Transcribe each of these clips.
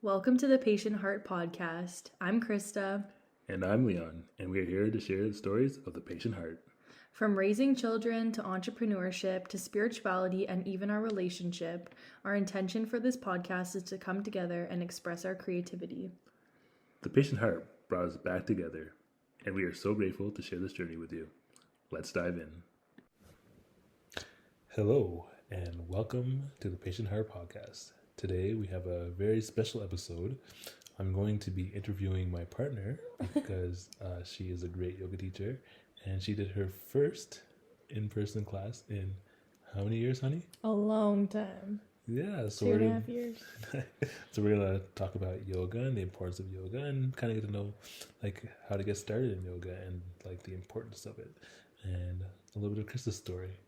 Welcome to the Patient Heart Podcast. I'm Krista. And I'm Leon, and we are here to share the stories of the patient heart. From raising children to entrepreneurship to spirituality and even our relationship, our intention for this podcast is to come together and express our creativity. The patient heart brought us back together, and we are so grateful to share this journey with you. Let's dive in. Hello, and welcome to the Patient Heart Podcast. Today we have a very special episode. I'm going to be interviewing my partner because she is a great yoga teacher, and she did her first in-person class in how many years, honey? A long time. Yeah, so 2.5 years. So we're gonna talk about yoga and the importance of yoga, and kind of get to know like how to get started in yoga and like the importance of it, and a little bit of Krista's story.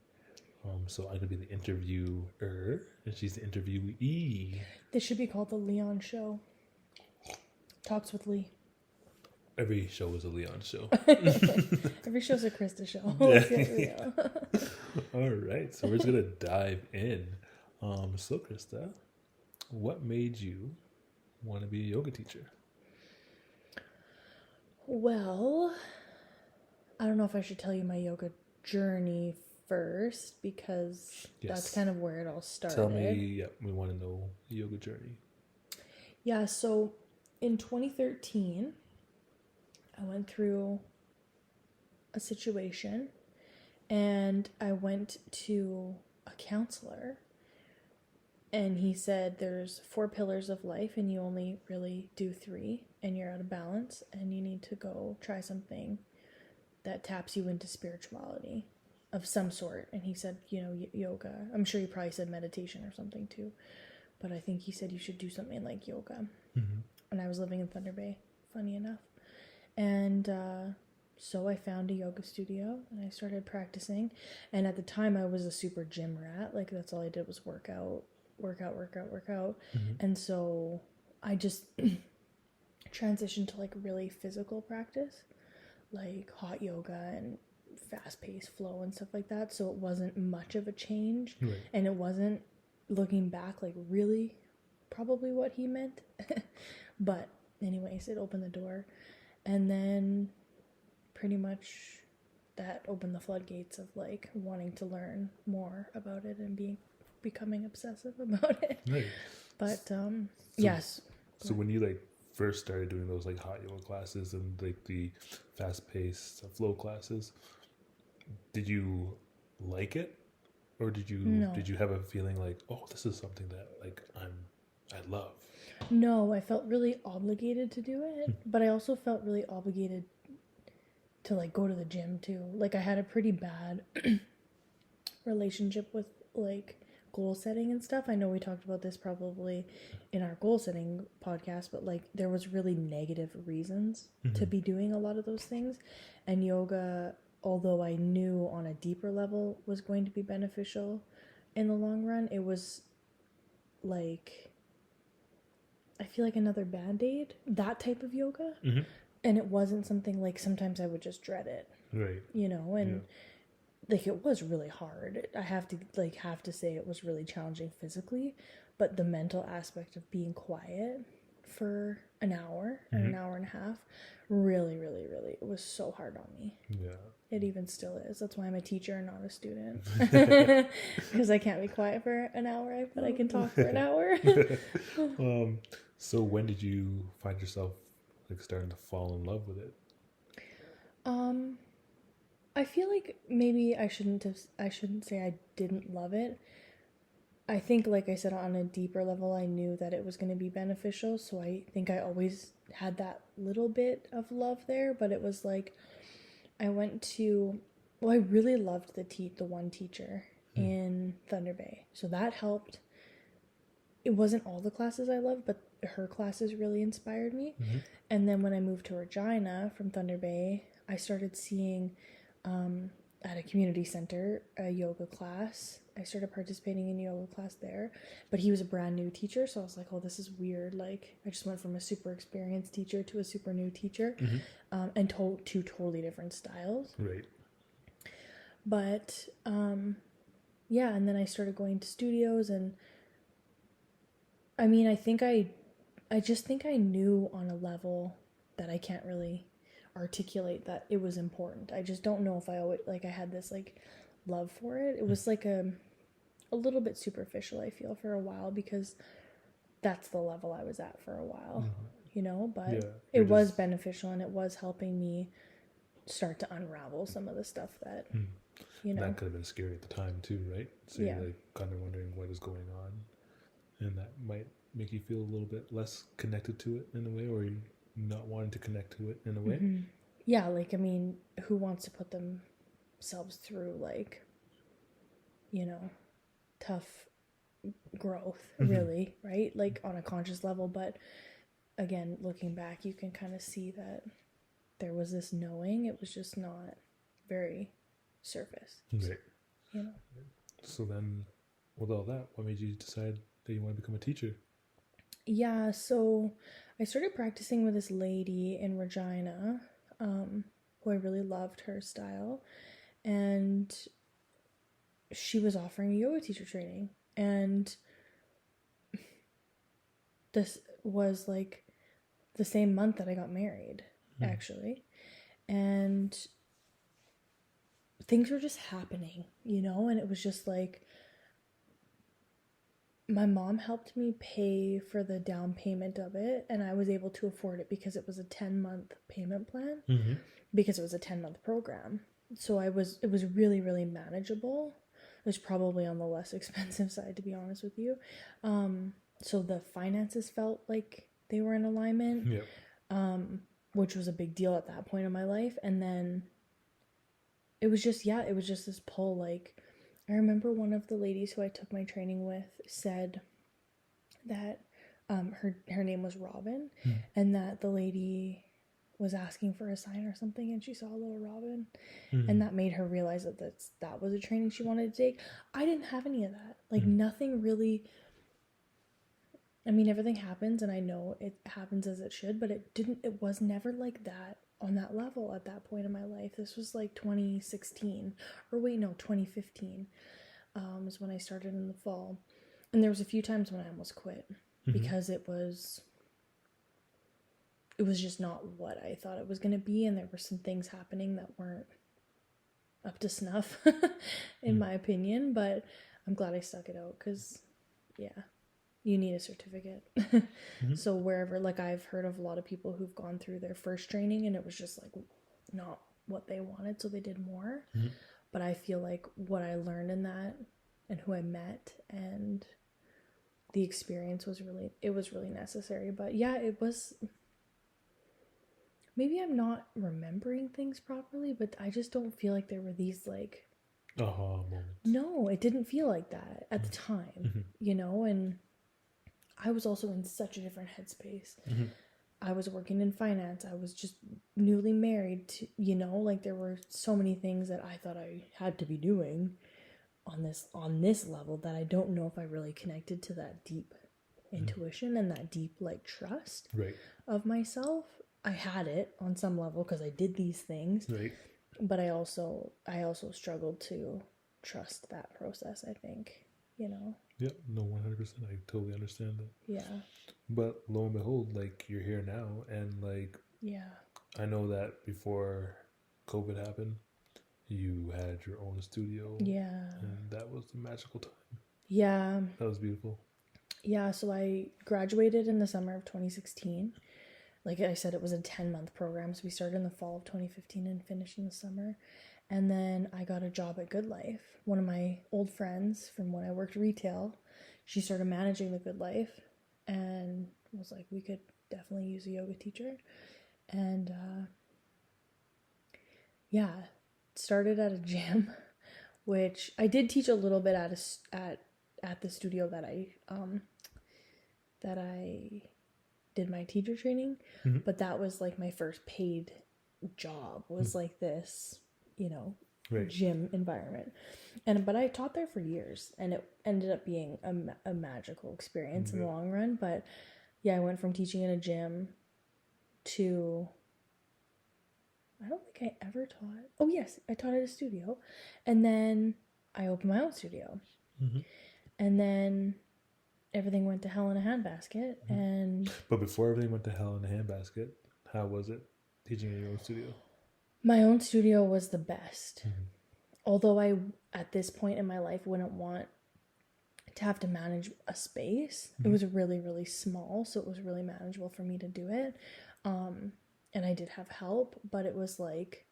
So I'm gonna be the interviewer, and she's the interviewee. This should be called the Leon Show. Talks with Lee. Every show is a Leon show. Every show's a Krista show. Yeah. All right, so we're just gonna dive in. So Krista, what made you want to be a yoga teacher? Well, I don't know if I should tell you my yoga journey first, because that's kind of where it all started. Tell me, we want to know the yoga journey. Yeah, so in 2013, I went through a situation and I went to a counselor, and he said there's 4 pillars of life and you only really do 3 and you're out of balance and you need to go try something that taps you into spirituality of some sort. And he said, yoga. I'm sure he probably said meditation or something too, but I think he said you should do something like yoga. Mm-hmm. And I was living in Thunder Bay, funny enough. And so I found a yoga studio and I started practicing. And at the time I was a super gym rat. Like that's all I did was work out. Mm-hmm. And so I just transitioned to like really physical practice, like hot yoga and fast-paced flow and stuff like that. So it wasn't much of a change. Right. And it wasn't, looking back, like really probably what he meant. But anyways, it opened the door. And then pretty much that opened the floodgates of like wanting to learn more about it and becoming obsessive about it. Right. But yes. So when you like first started doing those like hot yoga classes and like the fast-paced flow classes, did you like it, or did you have a feeling like, oh, this is something that like I love? No, I felt really obligated to do it, but I also felt really obligated to like go to the gym too. Like I had a pretty bad relationship with like goal setting and stuff. I know we talked about this probably in our goal setting podcast, but like there was really negative reasons to be doing a lot of those things. And yoga, although I knew on a deeper level was going to be beneficial in the long run, it was like, I feel like another Band-Aid, that type of yoga. Mm-hmm. And it wasn't something like, sometimes I would just dread it. Right. And like it was really hard. I have to say it was really challenging physically, but the mental aspect of being quiet for an hour and an hour and a half really, really, really, it was so hard on me. Yeah. It even still is. That's why I'm a teacher and not a student. Because I can't be quiet for an hour, but I can talk for an hour. So when did you find yourself like starting to fall in love with it? I feel like maybe I shouldn't say I didn't love it. I think, like I said, on a deeper level, I knew that it was going to be beneficial. So I think I always had that little bit of love there, but it was like, I really loved the one teacher in Thunder Bay. So that helped. It wasn't all the classes I loved, but her classes really inspired me. Mm-hmm. And then when I moved to Regina from Thunder Bay, I started seeing at a community center a yoga class. I started participating in yoga class there, but he was a brand new teacher, so I was like, oh, this is weird. Like I just went from a super experienced teacher to a super new teacher. And two totally different styles. Right. But and then I started going to studios, and I mean, I think I I just think I knew on a level that I can't really articulate that it was important. I just don't know if I always, like, I had this like love for it. It was like a little bit superficial, I feel, for a while, because that's the level I was at for a while, you know, but Yeah, it you're was just beneficial, and it was helping me start to unravel some of the stuff that, you know, that could have been scary at the time too, right? So yeah. you're like kind of wondering what is going on, and that might make you feel a little bit less connected to it in a way, or you not wanting to connect to it in a way. Yeah, like, I mean, who wants to put themselves through, like, you know, tough growth, really, right? Like, on a conscious level. But again, looking back, you can kind of see that there was this knowing. It was just not very surface, Right. you know. So then, with all that, what made you decide that you want to become a teacher? Yeah, so I started practicing with this lady in Regina, who I really loved her style, and she was offering yoga teacher training. And this was like the same month that I got married, actually. And things were just happening, you know, and it was just like my mom helped me pay for the down payment of it, and I was able to afford it because it was a 10-month payment plan, because it was a 10-month program. So it was really, really manageable. It was probably on the less expensive side, to be honest with you. So the finances felt like they were in alignment, Yep. which was a big deal at that point in my life. And then it was just, yeah, it was just this pull. Like, I remember one of the ladies who I took my training with said that her name was Robin, and that the lady was asking for a sign or something, and she saw a little Robin, and that made her realize that that was a training she wanted to take. I didn't have any of that. Like, nothing really. I mean, everything happens, and I know it happens as it should, but it was never like that on that level at that point in my life. This was like 2016, or wait, no, 2015, is when I started in the fall. And there was a few times when I almost quit because it was just not what I thought it was going to be, and there were some things happening that weren't up to snuff, in my opinion, but I'm glad I stuck it out, because, yeah, you need a certificate. So wherever, like, I've heard of a lot of people who've gone through their first training and it was just like not what they wanted, so they did more. But I feel like what I learned in that, and who I met, and the experience was really necessary. But yeah, it was, maybe I'm not remembering things properly, but I just don't feel like there were these like Moments. No, it didn't feel like that at the time, you know. And I was also in such a different headspace. I was working in finance. I was just newly married to, you know, like, there were so many things that I thought I had to be doing on this level that I don't know if I really connected to that deep intuition and that deep, like, trust of myself. I had it on some level because I did these things, but I also struggled to trust that process, I think, you know. Yep, no, 100%. I totally understand that. Yeah. But lo and behold, like, you're here now, and like, Yeah. I know that before COVID happened, you had your own studio. Yeah. And that was a magical time. Yeah. That was beautiful. Yeah, so I graduated in the summer of 2016. Like I said, it was a 10-month program, so we started in the fall of 2015 and finished in the summer. And then I got a job at Good Life. One of my old friends from when I worked retail, she started managing the Good Life and was like, we could definitely use a yoga teacher. And yeah, started at a gym, which I did teach a little bit at the studio that I did my teacher training, but that was like my first paid job, was like this, you know, gym environment. But I taught there for years, and it ended up being a magical experience in the long run. But yeah, I went from teaching in a gym to, I don't think I ever taught. Oh yes, I taught at a studio, and then I opened my own studio. And then everything went to hell in a handbasket. And But before everything went to hell in a handbasket, how was it teaching in your own studio? my own studio was the best. Although I, at this point in my life, wouldn't want to have to manage a space. It was really, really small, so it was really manageable for me to do it. And I did have help, but it was like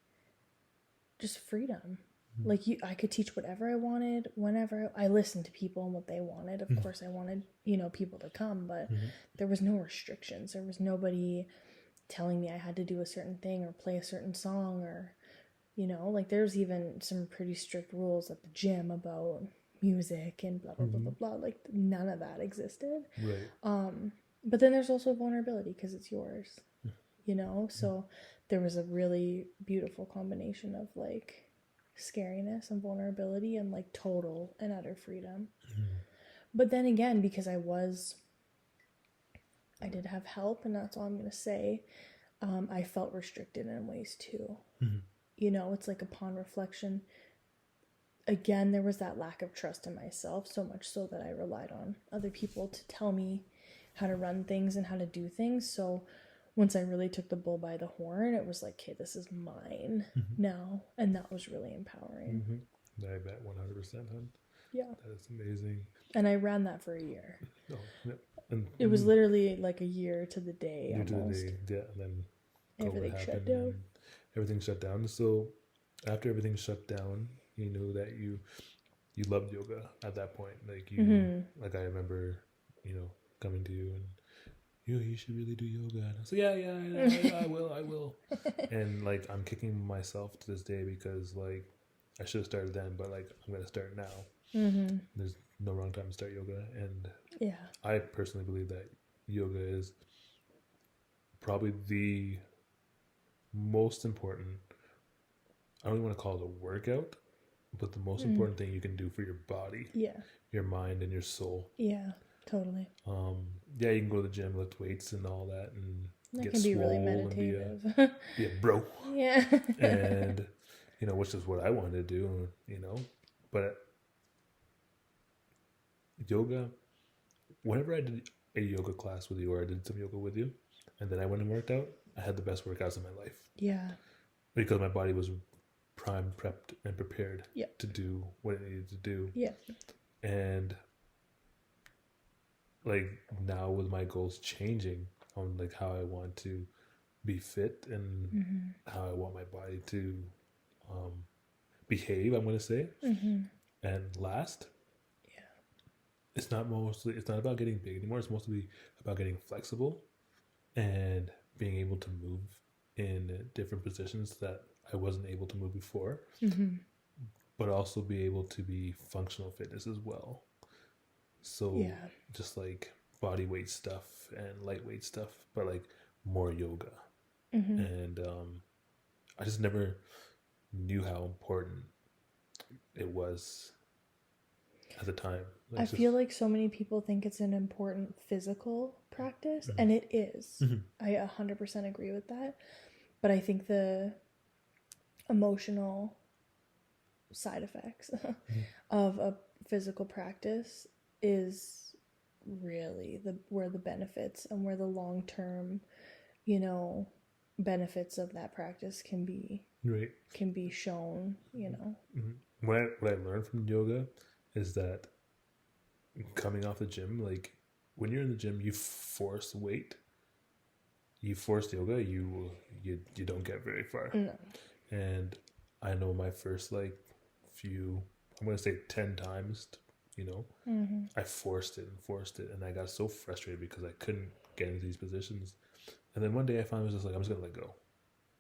just freedom. Like I could teach whatever I wanted, whenever. I listened to people and what they wanted. Of course, I wanted, people to come, but there was no restrictions. There was nobody telling me I had to do a certain thing or play a certain song, or, like there's even some pretty strict rules at the gym about music and blah, blah, blah, blah, blah. Like none of that existed. Right. But then there's also vulnerability because it's yours, So there was a really beautiful combination of like scariness and vulnerability and like total and utter freedom. But then again, because I did have help, and that's all I'm going to say, I felt restricted in ways too. It's like upon reflection, again, there was that lack of trust in myself, so much so that I relied on other people to tell me how to run things and how to do things. So once I really took the bull by the horn, it was like, okay, this is mine now. And that was really empowering. I bet 100%, hon. Yeah. That is amazing. And I ran that for a year. Oh, yeah. And it was literally like a year to the day year almost. To the day, yeah. And then everything shut down. Everything shut down. So after everything shut down, you knew that you loved yoga at that point. Like like I remember, coming to you and you should really do yoga. And I was like, yeah, I will. And like, I'm kicking myself to this day because like, I should have started then, but like, I'm going to start now. There's no wrong time to start yoga. And yeah, I personally believe that yoga is probably the most important, I don't even want to call it a workout, but the most important thing you can do for your body, your mind, and your soul. Yeah, totally. Yeah, you can go to the gym, lift weights and all that, and that get can be swole really meditative. And be a bro. Yeah. And which is what I wanted to do. But yoga, whenever I did a yoga class with you, or I did some yoga with you, and then I went and worked out, I had the best workouts of my life. Yeah. Because my body was primed, prepped, and prepared Yeah. to do what it needed to do. Yeah. And like now with my goals changing on like how I want to be fit and how I want my body to behave, I'm going to say. And last, it's not about getting big anymore. It's mostly about getting flexible and being able to move in different positions that I wasn't able to move before, but also be able to be functional fitness as well. So just like body weight stuff and lightweight stuff, but like more yoga. And I just never knew how important it was at the time. Like I feel like so many people think it's an important physical practice, and it is. I 100% agree with that. But I think the emotional side effects of a physical practice is really where the benefits and where the long-term, benefits of that practice can be shown, What I learned from yoga is that coming off the gym, like when you're in the gym, you force weight, you force yoga, you don't get very far. No. And I know my first like few, I'm going to say 10 times, I forced it, and I got so frustrated because I couldn't get into these positions. And then one day I finally was just like, I'm just going to let go.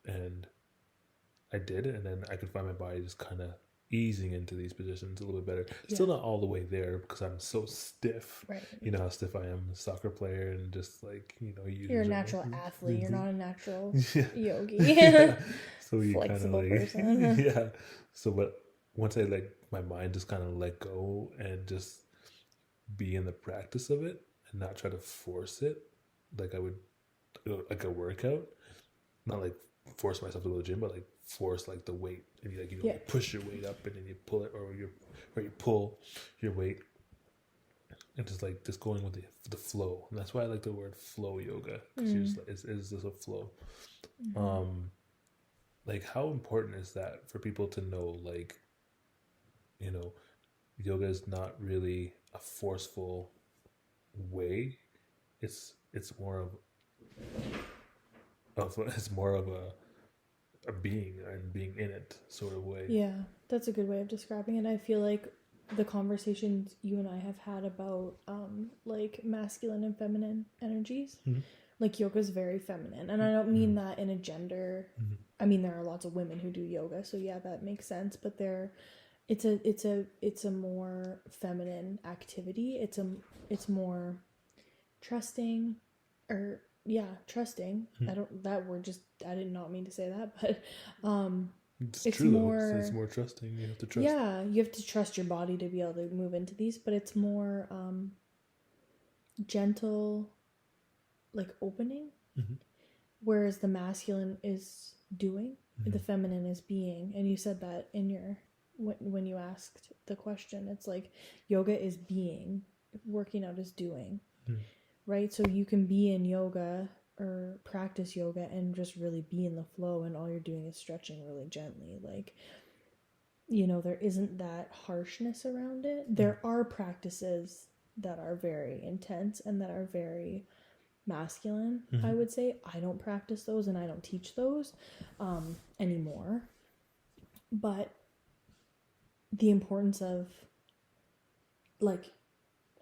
And I did, and then I could find my body just kind of easing into these positions a little bit better. Yeah. Still not all the way there because I'm so stiff. Right. You know how stiff I am, a soccer player, and just like, you're a natural athlete. You're not a natural yogi. Yeah. So you kind of like, person. Yeah. So, but once I like, my mind just kind of let go and just be in the practice of it and not try to force it like I would, like a workout, not like force myself to go to the gym, but like force like the weight, and you push your weight up and then you pull it, or you pull your weight. and just going with the flow. And that's why I like the word flow yoga, because you're just like, it's just a flow. Like, how important is that for people to know, like, you know, yoga is not really a forceful way. It's more of it's more of a being and being in it sort of way. Yeah, that's a good way of describing it. I feel like the conversations you and I have had about like masculine and feminine energies, like yoga is very feminine, and I don't mean that in a gender. I mean, there are lots of women who do yoga, so yeah, that makes sense. But it's a more feminine activity. It's more trusting, or trusting. I did not mean to say that, but It's true more, though. It's more trusting. You have to trust. Yeah, you have to trust your body to be able to move into these, but it's more gentle, like opening. Whereas the masculine is doing, the feminine is being. And you said that in your when you asked the question. It's like yoga is being, working out is doing, right? So you can be in yoga or practice yoga and just really be in the flow, and all you're doing is stretching really gently. Like, you know, there isn't that harshness around it. There are practices that are very intense and that are very masculine, I would say. I don't practice those and I don't teach those anymore. But the importance of, like,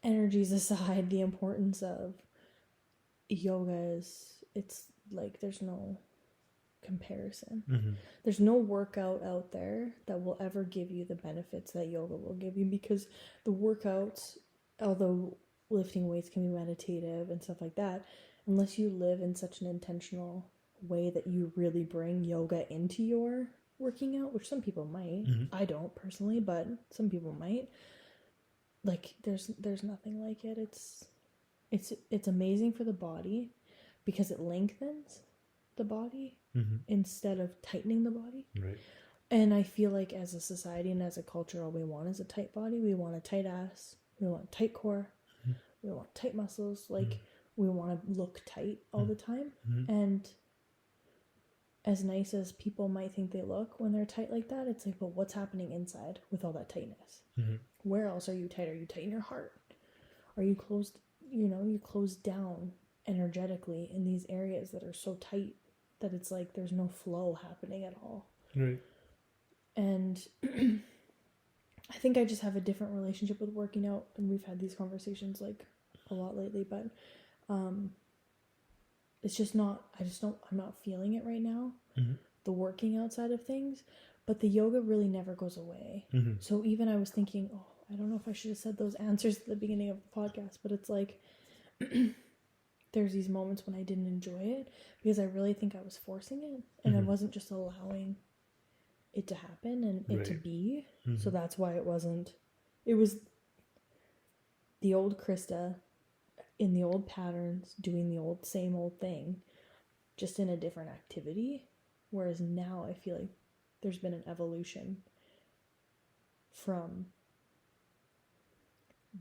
energies aside, the importance of yoga is, it's like there's no comparison. There's no workout out there that will ever give you the benefits that yoga will give you, because the workouts, although lifting weights can be meditative and stuff like that, unless you live in such an intentional way that you really bring yoga into your working out, which some people might. I don't personally, but some people might. Like, there's nothing like it. It's amazing for the body because it lengthens the body instead of tightening the body. Right. And I feel like as a society and as a culture, all we want is a tight body. We want a tight ass. We want a tight core. We want tight muscles. Like, we want to look tight all the time. And as nice as people might think they look when they're tight like that, it's like, but what's happening inside with all that tightness? Where else are you tight? Are you tight in your heart? Are you closed? You know, you closed down energetically in these areas that are so tight that it's like there's no flow happening at all. Right. And I think I just have a different relationship with working out, and we've had these conversations like a lot lately, but it's just not, I'm not feeling it right now, the working outside of things, but the yoga really never goes away. So even I was thinking, I don't know if I should have said those answers at the beginning of the podcast, but it's like, there's these moments when I didn't enjoy it because I really think I was forcing it, and I wasn't just allowing it to happen and it to be. So that's why it was the old Krista in the old patterns doing the same old thing, just in a different activity. Whereas now I feel like there's been an evolution from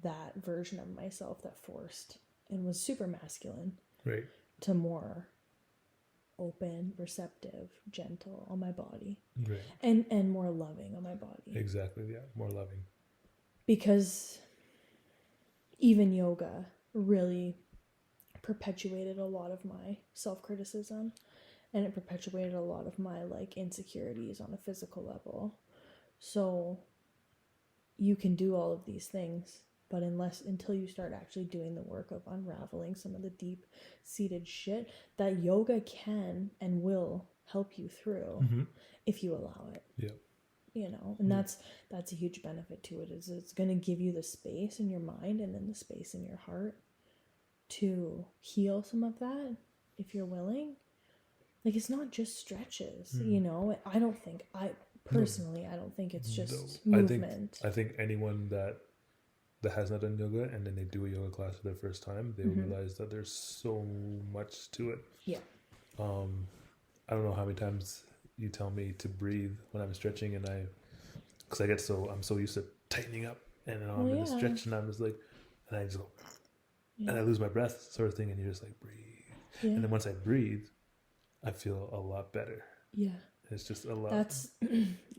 that version of myself that forced and was super masculine, right, to more open, receptive, gentle on my body, right, and more loving on my body. Exactly, yeah, more loving. Because even yoga really perpetuated a lot of my self-criticism, and it perpetuated a lot of my like insecurities on a physical level. So you can do all of these things, but until you start actually doing the work of unraveling some of the deep-seated shit that yoga can and will help you through, if you allow it. Yeah. You know, and that's a huge benefit to it, is it's going to give you the space in your mind and then the space in your heart to heal some of that if you're willing. Like, it's not just stretches, you know. I don't think it's just movement. I think anyone that has not done yoga and then they do a yoga class for the first time, they will realize that there's so much to it. Yeah. I don't know how many times you tell me to breathe when I'm stretching, and because I'm so used to tightening up, and I'm in the stretch, and I'm just like, and I just go, Yeah. and I lose my breath, sort of thing, and you're just like, breathe. Yeah. And then once I breathe, I feel a lot better. Yeah. It's just a lot. That's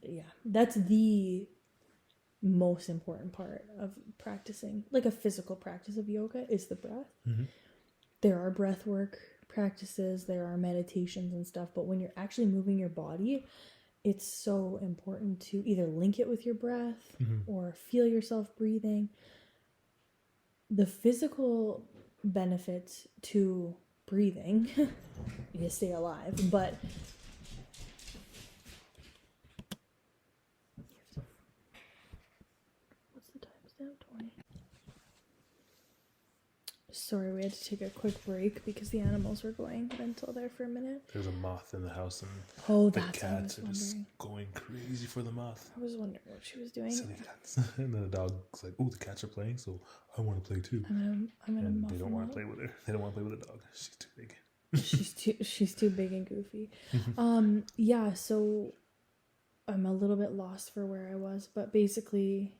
yeah. That's the most important part of practicing, like a physical practice of yoga, is the breath. Mm-hmm. There are breath work practices, there are meditations and stuff, but when you're actually moving your body, it's so important to either link it with your breath or feel yourself breathing. The physical benefits to breathing, you stay alive, but what's the time? It's now 20. Sorry, we had to take a quick break because the animals were going mental there for a minute. There's a moth in the house, and the That's cats are just going crazy for the moth. I was wondering what she was doing. Silly cats. And then the dog's like, "Oh, the cats are playing, so I want to play too." I'm gonna and they don't want to play with her. They don't want to play with the dog. She's too big. she's too big and goofy. Yeah, so I'm a little bit lost for where I was, but basically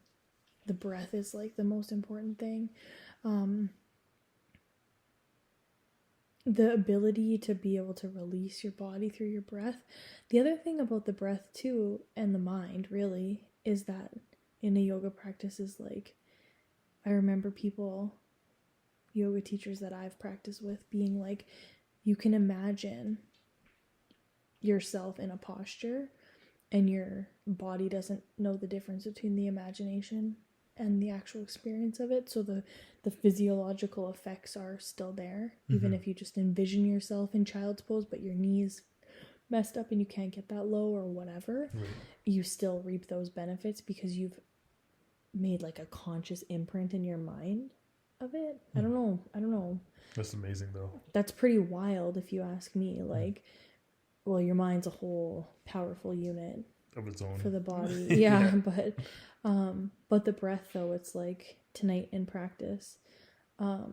the breath is like the most important thing. The ability to be able to release your body through your breath. The other thing about the breath too, and the mind really, is that in a yoga practice is like, I remember people, yoga teachers that I've practiced with, being like, you can imagine yourself in a posture and your body doesn't know the difference between the imagination and the actual experience of it. So the physiological effects are still there, even if you just envision yourself in child's pose, but your knees messed up and you can't get that low or whatever. Right. You still reap those benefits because you've made like a conscious imprint in your mind of it. I don't know. That's amazing though. That's pretty wild if you ask me. Like, well, your mind's a whole powerful unit Of its own. for the body. Yeah. But the breath though, it's like tonight in practice, I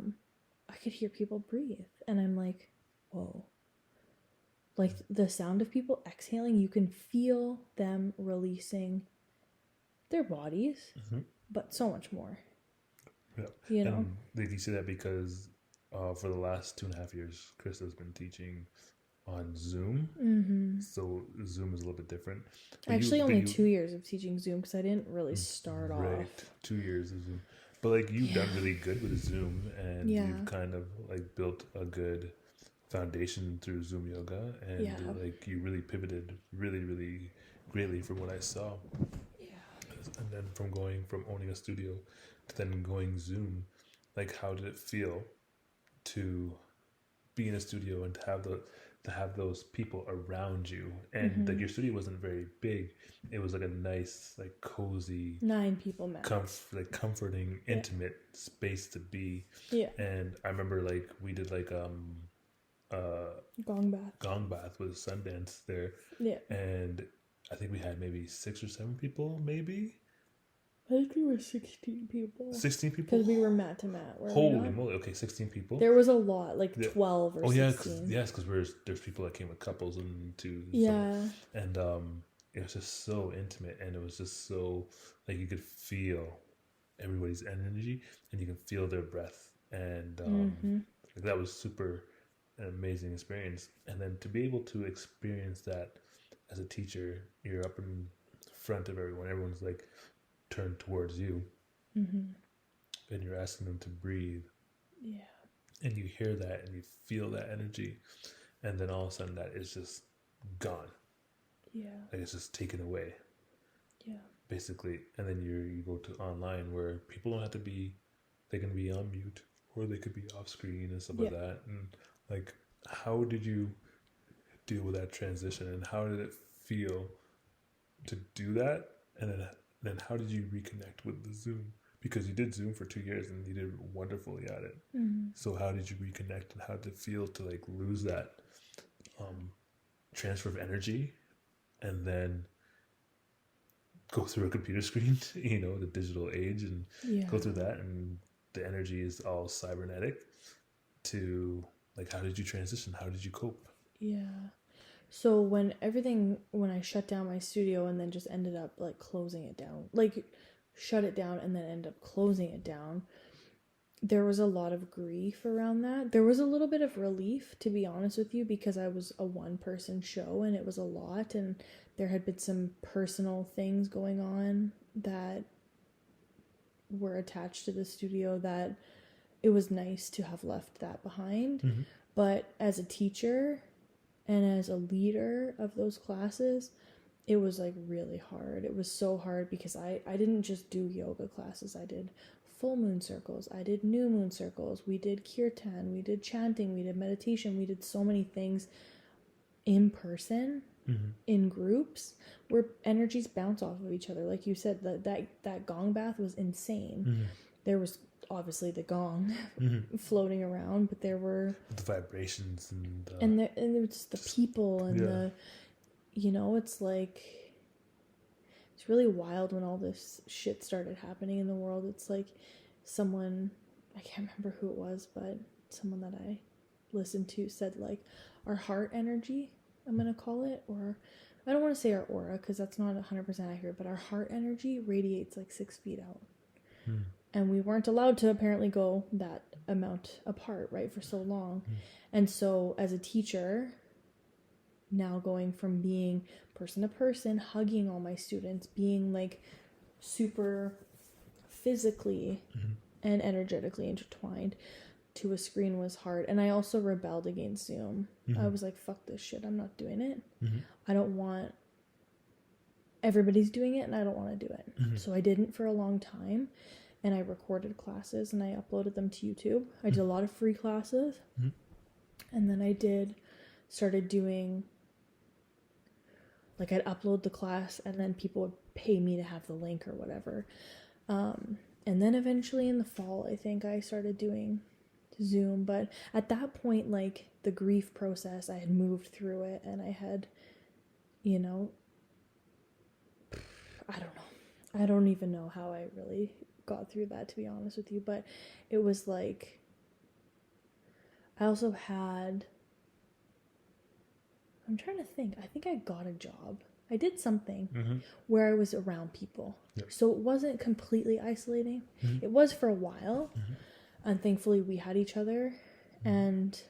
could hear people breathe and I'm like, whoa. Like the sound of people exhaling, you can feel them releasing their bodies, but so much more. Yeah. You know? And they can see that because for the last 2.5 years, Krista's been teaching on Zoom. So Zoom is a little bit different. Actually, only 2 years of teaching Zoom because I didn't really start off. Right, 2 years of Zoom. But like you've done really good with Zoom, and you've kind of like built a good foundation through Zoom yoga, and like you really pivoted really, really greatly from what I saw. And then from going from owning a studio to then going Zoom, like how did it feel to be in a studio and to have those people around you? And like your studio wasn't very big. It was like a nice, like cozy 9 people max. Comforting, intimate space to be. Yeah. And I remember like we did like gong bath with Sundance there. Yeah. And I think we had maybe 6 or 7 people, maybe. I think we were 16 people. 16 people? Because we were mat to mat. Holy moly. Okay, 16 people. There was a lot, like 12 or 16. Yes, because there's people that came with couples and two. Yeah. And it was just so intimate, and it was just so, like, you could feel everybody's energy, and you can feel their breath. And like, that was super an amazing experience. And then to be able to experience that as a teacher, you're up in front of everyone's like turned towards you, and you're asking them to breathe, and you hear that and you feel that energy, and then all of a sudden that is just gone, like it's just taken away, basically. And then you go to online where people don't have to be, they can be on mute or they could be off screen and stuff like that. And like, how did you deal with that transition, and how did it feel to do that? And then how did you reconnect with the Zoom? Because you did Zoom for 2 years and you did wonderfully at it. So how did you reconnect, and how did it feel to like lose that transfer of energy and then go through a computer screen, the digital age, and go through that, and the energy is all cybernetic, to like, how did you transition? How did you cope? So when I shut down my studio and then just ended up like closing it down, like shut it down and then end up closing it down, there was a lot of grief around that. There was a little bit of relief, to be honest with you, because I was a one-person show and it was a lot, and there had been some personal things going on that were attached to the studio that it was nice to have left that behind. Mm-hmm. But as a teacher and as a leader of those classes, it was like really hard. It was so hard because I didn't just do yoga classes. I did full moon circles. I did new moon circles. We did kirtan. We did chanting. We did meditation. We did so many things in person, in groups, where energies bounce off of each other. Like you said, that gong bath was insane. There was obviously the gong floating around, but there were the vibrations and there was the people and the, you know, it's like, it's really wild when all this shit started happening in the world. It's like someone, I can't remember who it was, but someone that I listened to said like our heart energy, I'm going to call it, or I don't want to say our aura because that's not 100% accurate, but our heart energy radiates like 6 feet out. And we weren't allowed to apparently go that amount apart, right, for so long. And so as a teacher, now going from being person to person, hugging all my students, being like super physically and energetically intertwined to a screen was hard. And I also rebelled against Zoom. I was like, fuck this shit, I'm not doing it. I don't want, everybody's doing it and I don't want to do it. So I didn't for a long time. And I recorded classes and I uploaded them to YouTube. I did a lot of free classes. And then I started doing, like I'd upload the class and then people would pay me to have the link or whatever. And then eventually in the fall, I think I started doing Zoom. But at that point, like the grief process, I had moved through it and I had, you know, I don't know. I don't even know how I really got through that, to be honest with you. But it was like, I also had, I'm trying to think. I think I got a job. I did something where I was around people. So it wasn't completely isolating. It was for a while. And thankfully we had each other and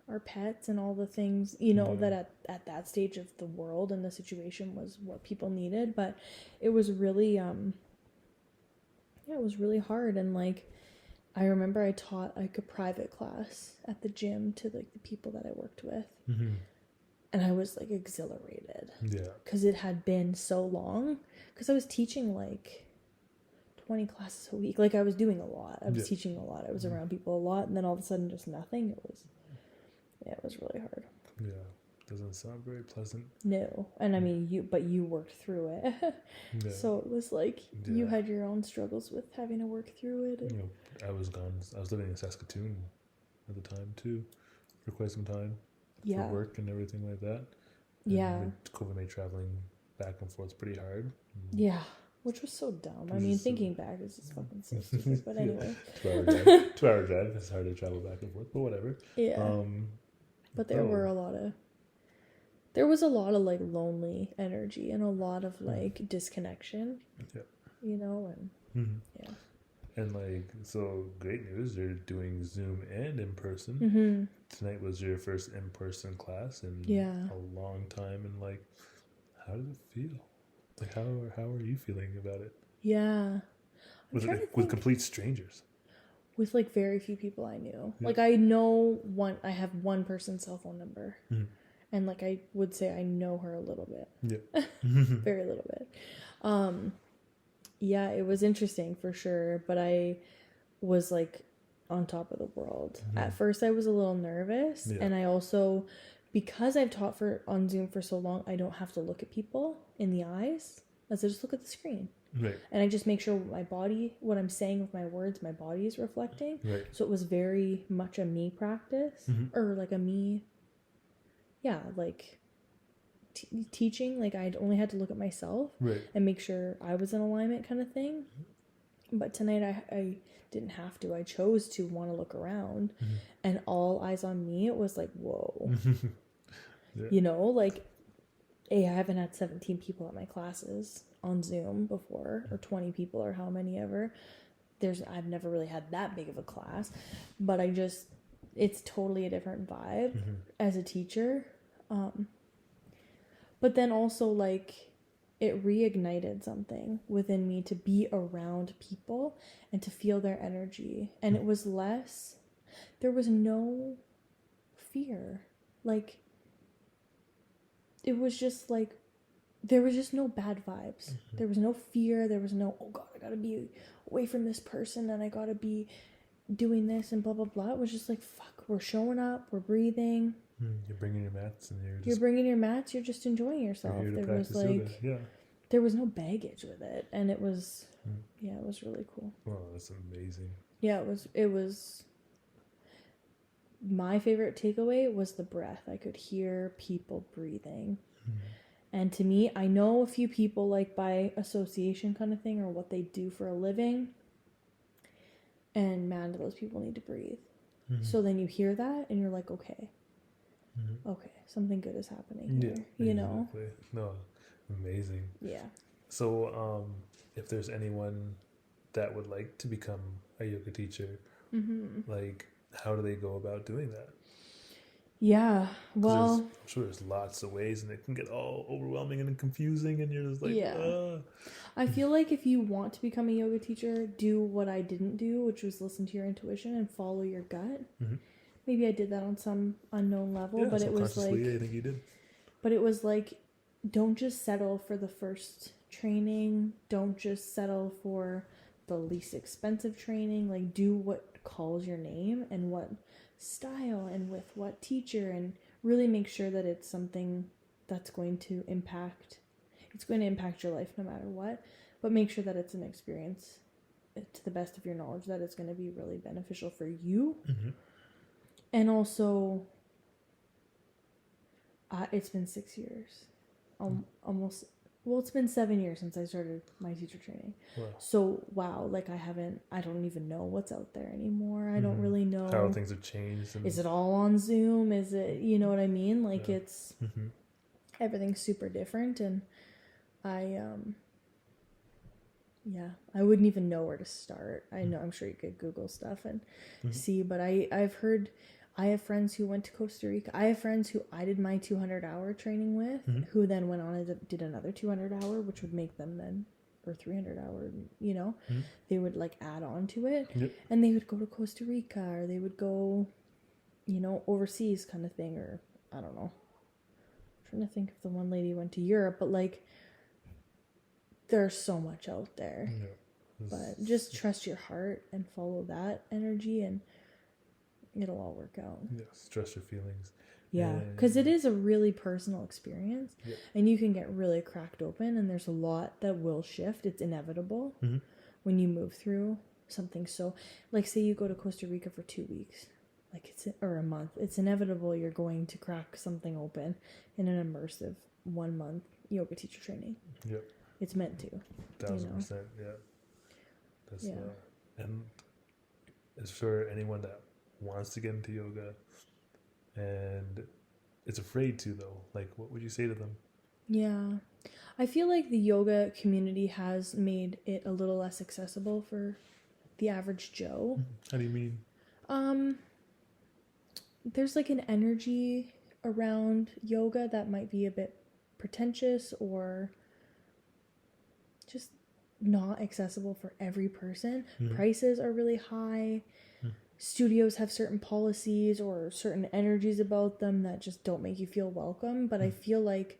our pets and all the things, you know, that at that stage of the world and the situation was what people needed. But it was really, it was really hard. And like, I remember I taught like a private class at the gym to like the people that I worked with. And I was like exhilarated. Because it had been so long. Because I was teaching like 20 classes a week. Like I was doing a lot. I was teaching a lot. I was around people a lot. And then all of a sudden just nothing. It was really hard. Yeah. Doesn't sound very pleasant. No. And I mean, you worked through it. So it was like you had your own struggles with having to work through it. And you know, I was living in Saskatoon at the time too, for quite some time. For work and everything like that. And COVID made traveling back and forth pretty hard. Yeah. Which was so dumb. I mean, thinking back, it's just fucking so stupid. But anyway. 2-hour drive. It's hard to travel back and forth, but whatever. Yeah. But there was a lot of like lonely energy and a lot of like disconnection. You know, and And like, so great news, you're doing Zoom and in person. Tonight was your first in-person class in a long time. And like, how did it feel? Like, how are you feeling about it? Yeah. With complete strangers. With like very few people I knew. Like I know I have one person's cell phone number. And like I would say I know her a little bit. Very little bit. Yeah, it was interesting for sure, but I was like on top of the world. At first I was a little nervous, and I also, because I've taught on Zoom for so long, I don't have to look at people in the eyes, as I just look at the screen. And I just make sure my body, what I'm saying with my words, my body is reflecting. So it was very much a me practice, or like a me, like teaching. Like I only had to look at myself and make sure I was in alignment, kind of thing. But tonight I didn't have to. I chose to want to look around, and all eyes on me. It was like, whoa. You know, like, I haven't had 17 people at my classes on Zoom before, or 20 people, or how many ever. I've never really had that big of a class, but it's totally a different vibe as a teacher. But then also, like, it reignited something within me to be around people and to feel their energy. And it was there was no fear. Like, it was just like, there was just no bad vibes. There was no fear. There was no, oh God, I gotta be away from this person and I gotta be doing this and blah, blah, blah. It was just like, fuck, we're showing up, we're breathing. You're bringing your mats and You're bringing your mats, you're just enjoying yourself. There was like, yoga. there was no baggage with it. And it was, it was really cool. Oh, that's amazing. Yeah, it was, my favorite takeaway was the breath. I could hear people breathing. And to me, I know a few people, like, by association kind of thing, or what they do for a living. And man, do those people need to breathe. So then you hear that and you're like, okay, something good is happening here, you know? No, amazing. Yeah. So if there's anyone that would like to become a yoga teacher, like, how do they go about doing that? Yeah, well, I'm sure there's lots of ways, and it can get all overwhelming and confusing, and you're just like, I feel like if you want to become a yoga teacher, do what I didn't do, which was listen to your intuition and follow your gut. Maybe I did that on some unknown level, but it was like, I think you did. But it was like, don't just settle for the first training. Don't just settle for the least expensive training. Like, do what calls your name and what style and with what teacher, and really make sure that it's something that's going to impact your life no matter what, but make sure that it's an experience to the best of your knowledge that it's going to be really beneficial for you. And also, it's been 6 years, almost. Well, it's been 7 years since I started my teacher training. Wow. So, like, I don't even know what's out there anymore. I don't really know how things have changed. Is it all on Zoom? Is it, you know what I mean? Like, it's, everything's super different. And I wouldn't even know where to start. I'm sure you could Google stuff and see, but I've heard, I have friends who went to Costa Rica. I have friends who I did my 200-hour training with, who then went on and did another 200-hour, which would make them then, or 300-hour, you know, they would like add on to it. And they would go to Costa Rica, or they would go, you know, overseas kind of thing, or I don't know. I'm trying to think if the one lady went to Europe, but like, there's so much out there. But just trust your heart and follow that energy, and it'll all work out. Yes, trust your feelings. Yeah, because it is a really personal experience, and you can get really cracked open, and there's a lot that will shift. It's inevitable when you move through something. So, like, say you go to Costa Rica for 2 weeks, or a month. It's inevitable you're going to crack something open in an immersive 1 month yoga teacher training. It's meant to. 1,000%. That's and as for anyone that wants to get into yoga and is afraid to, though, like, what would you say to them? Yeah, I feel like the yoga community has made it a little less accessible for the average Joe. How do you mean? There's like an energy around yoga that might be a bit pretentious or just not accessible for every person. Prices are really high. Studios have certain policies or certain energies about them that just don't make you feel welcome. But I feel like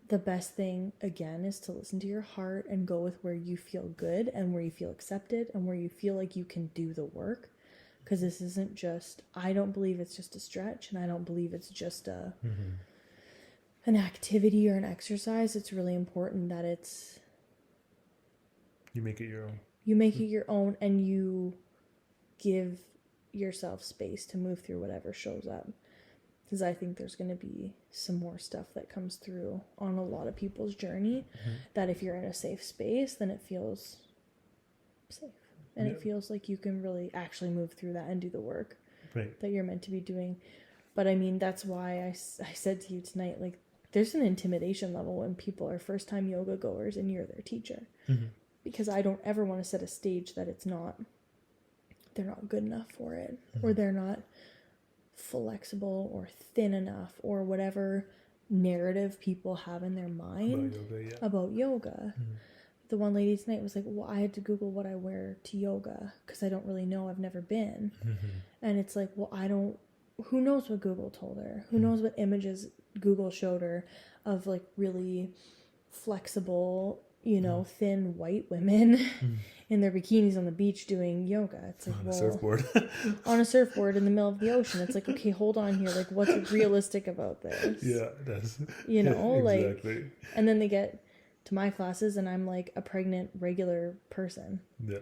the best thing, again, is to listen to your heart and go with where you feel good and where you feel accepted and where you feel like you can do the work. Because this isn't just, I don't believe it's just a stretch, and I don't believe it's just an activity or an exercise. It's really important that you make it your own. You make it your own, and you give yourself space to move through whatever shows up. Because I think there's going to be some more stuff that comes through on a lot of people's journey that if you're in a safe space, then it feels safe. And it feels like you can really actually move through that and do the work that you're meant to be doing. But I mean, that's why I said to you tonight, like, there's an intimidation level when people are first-time yoga goers and you're their teacher. because I don't ever want to set a stage that they're not good enough for it, or they're not flexible or thin enough, or whatever narrative people have in their mind about yoga. The one lady tonight was like, well, I had to Google what I wear to yoga because I don't really know. I've never been. And it's like, well, who knows what Google told her? Who knows what images Google showed her of like really flexible, thin white women in their bikinis on the beach doing yoga. It's like, on a surfboard. On a surfboard in the middle of the ocean. It's like, okay, hold on here. Like, what's realistic about this? Yeah, that's exactly. Like, and then they get to my classes and I'm like a pregnant regular person. Yeah.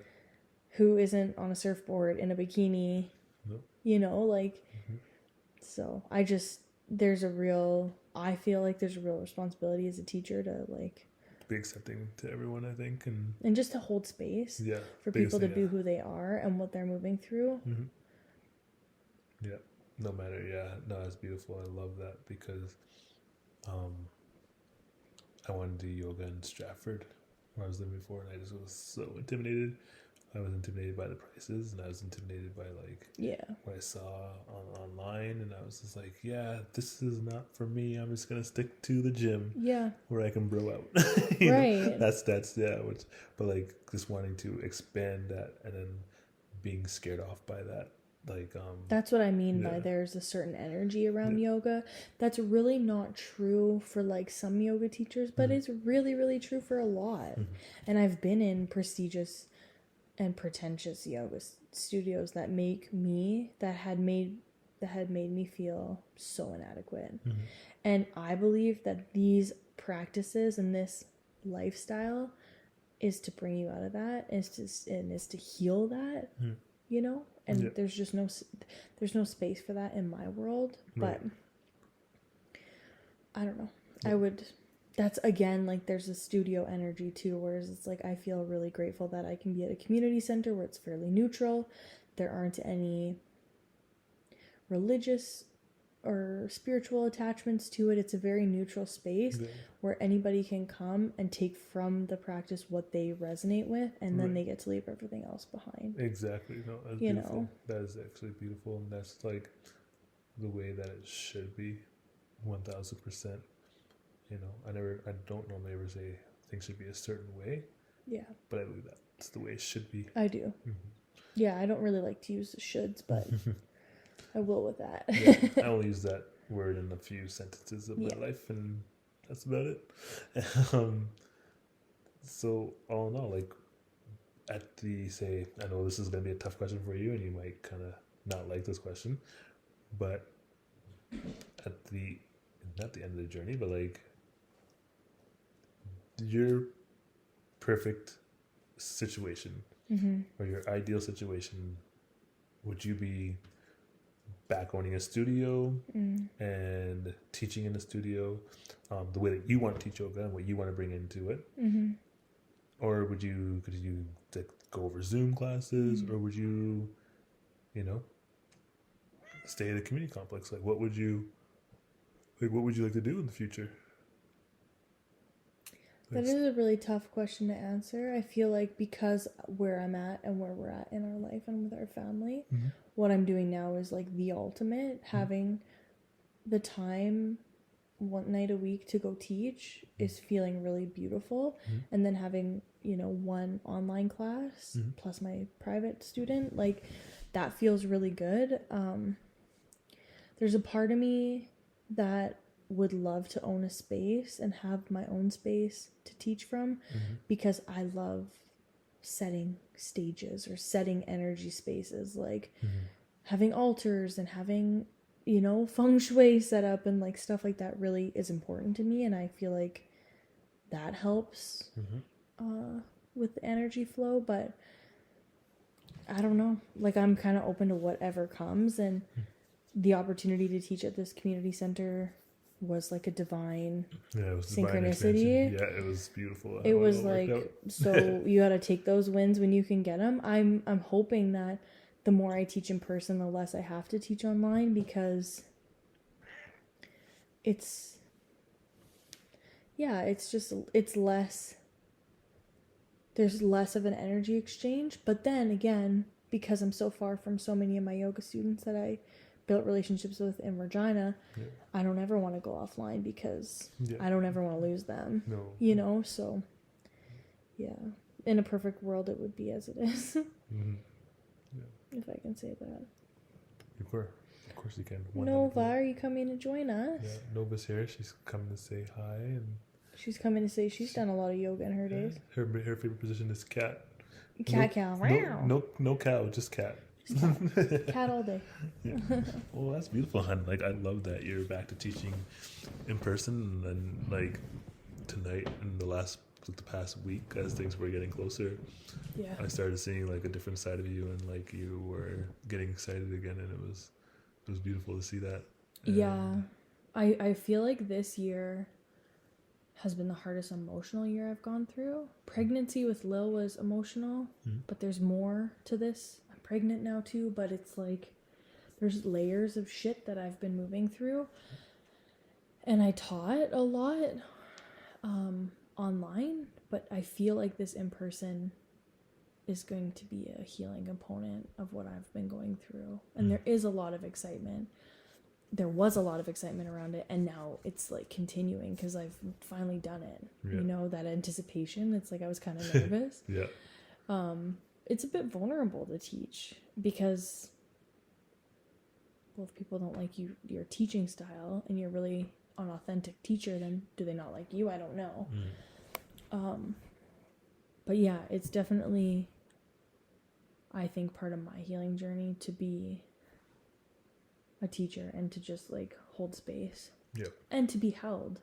Who isn't on a surfboard in a bikini. Nope. So I feel like there's a real responsibility as a teacher to like be accepting to everyone, I think, and just to hold space for people to be who they are and what they're moving through. Yeah, no matter. It's beautiful. I love that because I wanted to do yoga in Stratford where I was living before, and I just was so intimidated. I was intimidated by the prices, and I was intimidated by what I saw online, and I was just like, this is not for me. I'm just gonna stick to the gym, where I can bro out. Right. That's but like just wanting to expand that, and then being scared off by that. That's what I mean by there's a certain energy around yoga that's really not true for like some yoga teachers, but it's really, really true for a lot. And I've been in prestigious and pretentious yoga studios that had made me feel so inadequate. And I believe that these practices and this lifestyle is to bring you out of that, is to heal that, and there's just there's no space for that in my world. But I don't know. That's again, like there's a studio energy too, whereas it's like I feel really grateful that I can be at a community center where it's fairly neutral. There aren't any religious or spiritual attachments to it. It's a very neutral space where anybody can come and take from the practice what they resonate with, and then they get to leave everything else behind. Exactly. No, that's beautiful. That is actually beautiful, and that's like the way that it should be, 1000%. I don't normally ever say things should be a certain way. Yeah. But I believe that it's the way it should be. I do. Yeah, I don't really like to use the shoulds, but I will with that. I only use that word in a few sentences of my life, and that's about it. So all in all, like I know this is going to be a tough question for you, and you might kind of not like this question, but not the end of the journey, but like your perfect situation or your ideal situation, would you be back owning a studio and teaching in the studio the way that you want to teach yoga and what you want to bring into it? Or could you go over Zoom classes, or would you stay at a community complex? Like what would you like to do in the future? That is a really tough question to answer. I feel like because where I'm at and where we're at in our life and with our family, what I'm doing now is like the ultimate. Having the time one night a week to go teach is feeling really beautiful. And then having, one online class plus my private student, like that feels really good. There's a part of me that would love to own a space and have my own space to teach from, because I love setting stages or setting energy spaces, like having altars and having, feng shui set up and like stuff like that really is important to me. And I feel like that helps with the energy flow, but I don't know, like I'm kind of open to whatever comes, and the opportunity to teach at this community center was like a divine synchronicity. It was beautiful. It was like, so you got to take those wins when you can get them. I'm hoping that the more I teach in person, the less I have to teach online, because it's less, there's less of an energy exchange. But then again, because I'm so far from so many of my yoga students that I built relationships with in Regina, I don't ever want to go offline because I don't ever want to lose them. No. You know, so yeah. In a perfect world, it would be as it is. If I can say that. Of course you can. 100%. Nova, are you coming to join us? Yeah, Nova's here. She's coming to say hi, and She's coming to say she's done a lot of yoga in her days. her favorite position is cat. Cow. No cow, just cat. Just cat all day. Yeah. Well, that's beautiful, hon. Like, I love that you're back to teaching in person, and then like tonight and the past week, as things were getting closer, I started seeing like a different side of you, and like you were getting excited again, and it was beautiful to see that. And I feel like this year has been the hardest emotional year I've gone through. Pregnancy with Lil was emotional, but there's more to this. I'm pregnant now too, but it's like there's layers of shit that I've been moving through. And I taught a lot online, but I feel like this in person is going to be a healing component of what I've been going through. And there is a lot of excitement. There was a lot of excitement around it, and now it's like continuing because I've finally done it. You know, that anticipation. It's like I was kind of nervous. It's a bit vulnerable to teach because, well, if people don't like your teaching style, and you're really an authentic teacher, then do they not like you? I don't know. But yeah, it's definitely, I think, part of my healing journey to be a teacher and to just like hold space and to be held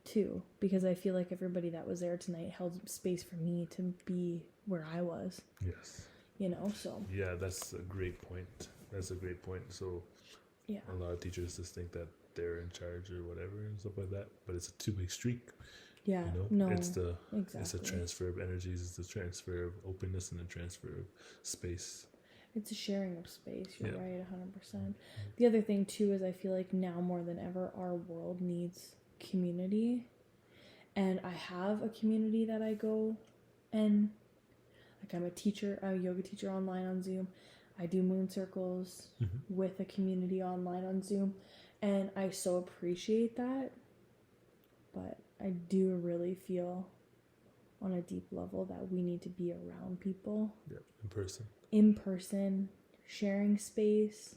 too, because I feel like everybody that was there tonight held space for me to be where I was. You know, so yeah, that's a great point. So a lot of teachers just think that they're in charge or whatever and stuff like that, but it's a two-way streak. You know? It's a transfer of energies, it's a transfer of openness, and a transfer of space. It's a sharing of space. You're right, 100%. The other thing too is I feel like now more than ever our world needs community, and I have a community that I go and like I'm a yoga teacher online on Zoom. I do moon circles with a community online on Zoom, and I so appreciate that. But I do really feel on a deep level that we need to be around people. In person, sharing space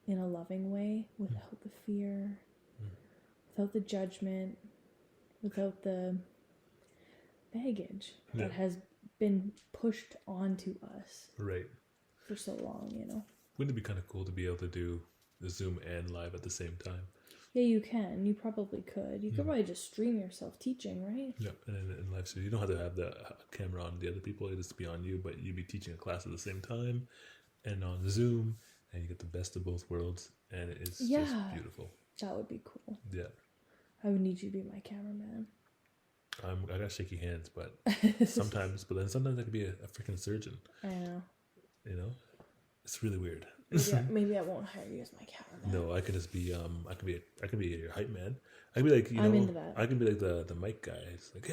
in a loving way, without the fear, without the judgment, without the baggage that has been pushed onto us for so long, you know. Wouldn't it be kind of cool to be able to do the Zoom and live at the same time? Yeah, you can. You probably could. You could probably just stream yourself teaching, right? Yeah, and in live, so you don't have to have the camera on the other people. It just be on you, but you'd be teaching a class at the same time and on Zoom, and you get the best of both worlds, and it's just beautiful. That would be cool. Yeah. I would need you to be my cameraman. I got shaky hands, but sometimes I could be a freaking surgeon. I know. You know? It's really weird. Maybe I won't hire you as my cameraman. No, I could just be I could be your hype man. I could be like, I'm into that. I could be like the mic guy. It's like,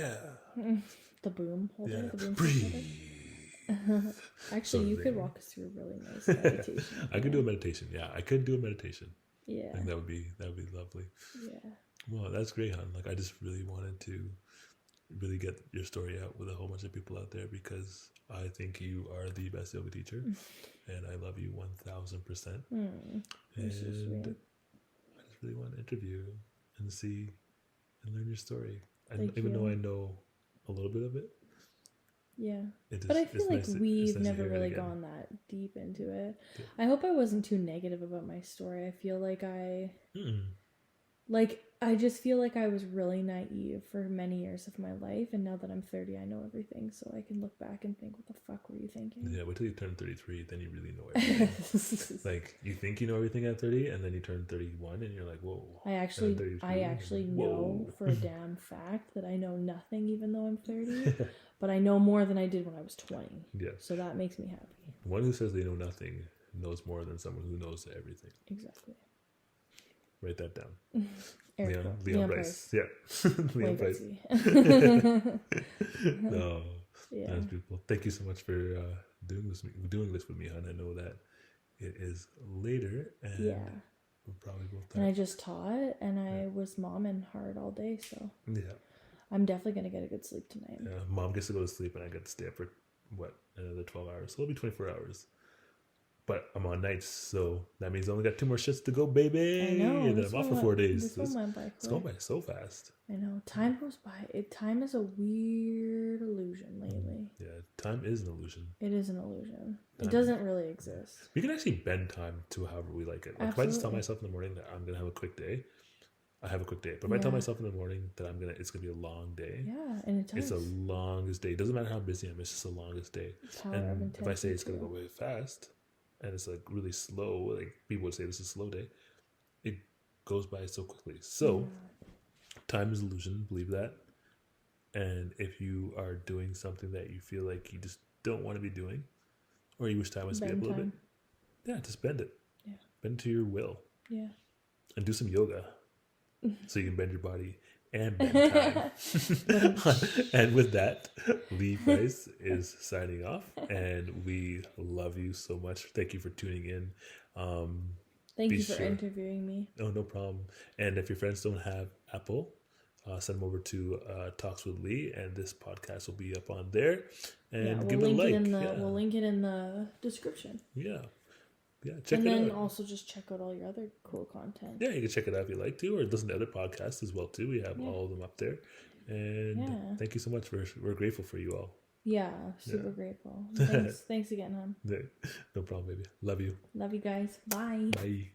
the boom holder. The boom breathe. Actually, you could walk us through a really nice meditation. I could do a meditation. Yeah, I could do a meditation. Yeah. I think that would be lovely. Yeah. Well, that's great, hon. Like, I just really wanted to really get your story out with a whole bunch of people out there, because I think you are the best yoga teacher, and I love you 1,000%. And I just really want to interview and see and learn your story. Even though I know a little bit of it. Yeah. But I feel like we've never really gone that deep into it. Yeah. I hope I wasn't too negative about my story. I feel like I just feel like I was really naive for many years of my life, and now that I'm 30, I know everything, so I can look back and think, what the fuck were you thinking? Yeah, wait till you turn 33, then you really know everything. Like, you think you know everything at 30, and then you turn 31, and you're like, whoa. I actually know for a damn fact that I know nothing, even though I'm 30, but I know more than I did when I was 20. Yeah. So that makes me happy. One who says they know nothing knows more than someone who knows everything. Exactly. Write that down. Leon Price. Yeah. Leon Price. No. Yeah. That's beautiful. Thank you so much for doing this with me, hon. I know that it is later, and Yeah. we're probably both And I tired. just taught, and I was momming hard all day, so Yeah. I'm definitely gonna get a good sleep tonight. Yeah. Mom gets to go to sleep, and I get to stay up for another 12 hours. So it'll be 24 hours. But I'm on nights, so that means I only got 2 more shifts to go, baby. I know. And I'm off for 4 days. This one went by It's going quick. by so fast. I know. Time goes by. Time is a weird illusion lately. Yeah, time is an illusion. It is an illusion. Time. It doesn't really exist. We can actually bend time to however we like it. Like if I just tell myself in the morning that I'm gonna have a quick day, I have a quick day. But if I tell myself in the morning that it's gonna be a long day. Yeah, and it does. It's the longest day. It doesn't matter how busy I am, it's just the longest day. And if I say it's gonna go way fast and it's like really slow, like people would say this is a slow day, it goes by so quickly. So time is illusion, believe that. And if you are doing something that you feel like you just don't want to be doing, or you wish time would speed up a little bit, yeah, just bend it. Yeah. Bend to your will. Yeah. And do some yoga so you can bend your body and bend time. And with that, Lee Price is signing off, and we love you so much. Thank you for tuning in. Thank you for interviewing me. Oh, no problem. And if your friends don't have Apple, send them over to Talks with Lee, and this podcast will be up on there. And give it a like. We'll link it in the description. Yeah, check it out. And then also just check out all your other cool content. Yeah, you can check it out if you like to, or listen to other podcasts as well too. We have all of them up there. And thank you so much. We're grateful for you all. Yeah, super grateful. Thanks again, hon. No problem, baby. Love you. Love you guys. Bye. Bye.